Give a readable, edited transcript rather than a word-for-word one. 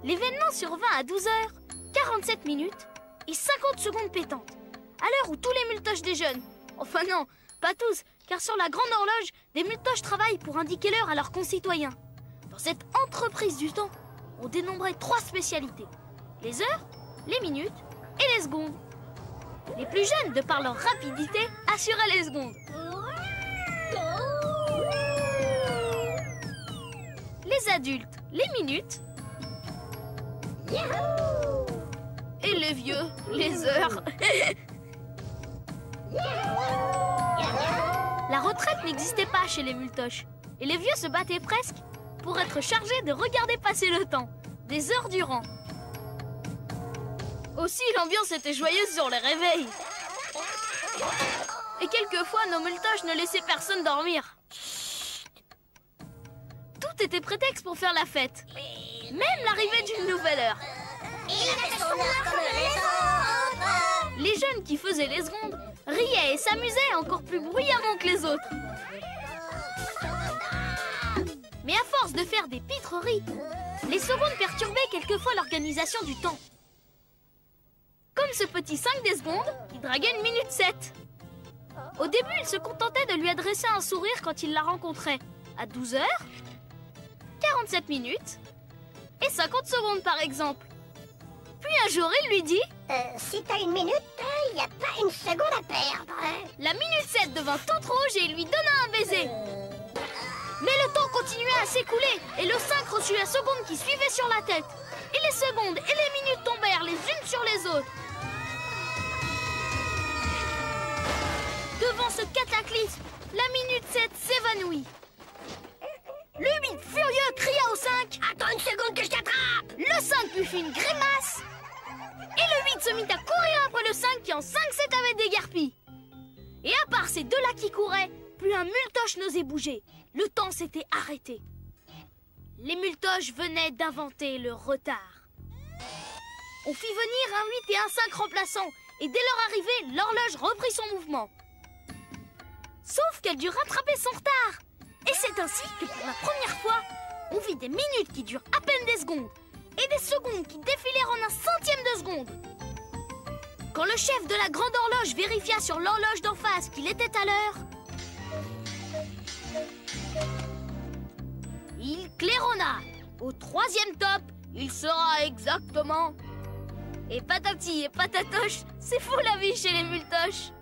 L'événement survint à 12 h 47 minutes et 50 secondes pétantes, à l'heure où tous les muletoches déjeunent. Enfin non, pas tous, car sur la grande horloge, des muletoches travaillent pour indiquer l'heure à leurs concitoyens. Dans cette entreprise du temps, on dénombrait 3 spécialités: les heures, les minutes et les secondes. Les plus jeunes, de par leur rapidité, assuraient les secondes. Les adultes, les minutes. Et les vieux, les heures. La retraite n'existait pas chez les muletoches. Et les vieux se battaient presque pour être chargés de regarder passer le temps, des heures durant. Aussi, l'ambiance était joyeuse sur les réveils. Et quelquefois, nos muletoches ne laissaient personne dormir. Tout était prétexte pour faire la fête. Même l'arrivée d'une nouvelle heure. Les jeunes qui faisaient les secondes riaient et s'amusaient encore plus bruyamment que les autres. Mais à force de faire des pitreries, les secondes perturbaient quelquefois l'organisation du temps. Comme ce petit 5 des secondes qui draguait une minute 7. Au début, il se contentait de lui adresser un sourire quand il la rencontrait. À 12 h, 47 minutes et 50 secondes par exemple. Puis un jour, il lui dit: si t'as une minute, y a pas une seconde à perdre. La minute 7 devint toute rouge et il lui donna un baiser. Mais le temps continuait à s'écouler et le 5 reçut la seconde qui suivait sur la tête. Et les secondes et les minutes tombèrent les unes sur les autres. Devant ce cataclysme, la minute 7 s'évanouit. Le 8 furieux cria au 5: Attends une seconde que je t'attrape. Le 5 lui fit une grimace. Et le 8 se mit à courir après le 5 qui en 5-7 avait déguerpi. Et à part ces deux-là qui couraient, plus un muletoche n'osait bouger. Le temps s'était arrêté. Les muletoches venaient d'inventer le retard. On fit venir un 8 et un 5 remplaçants. Et dès leur arrivée, l'horloge reprit son mouvement. Sauf qu'elle dut rattraper son retard. Et c'est ainsi que pour la première fois, on vit des minutes qui durent à peine des secondes et des secondes qui défilèrent en un centième de seconde. Quand le chef de la grande horloge vérifia sur l'horloge d'en face qu'il était à l'heure, il claironna. Au 3e top, il sera exactement... Et patati et patatoche, c'est fou la vie chez les muletoches.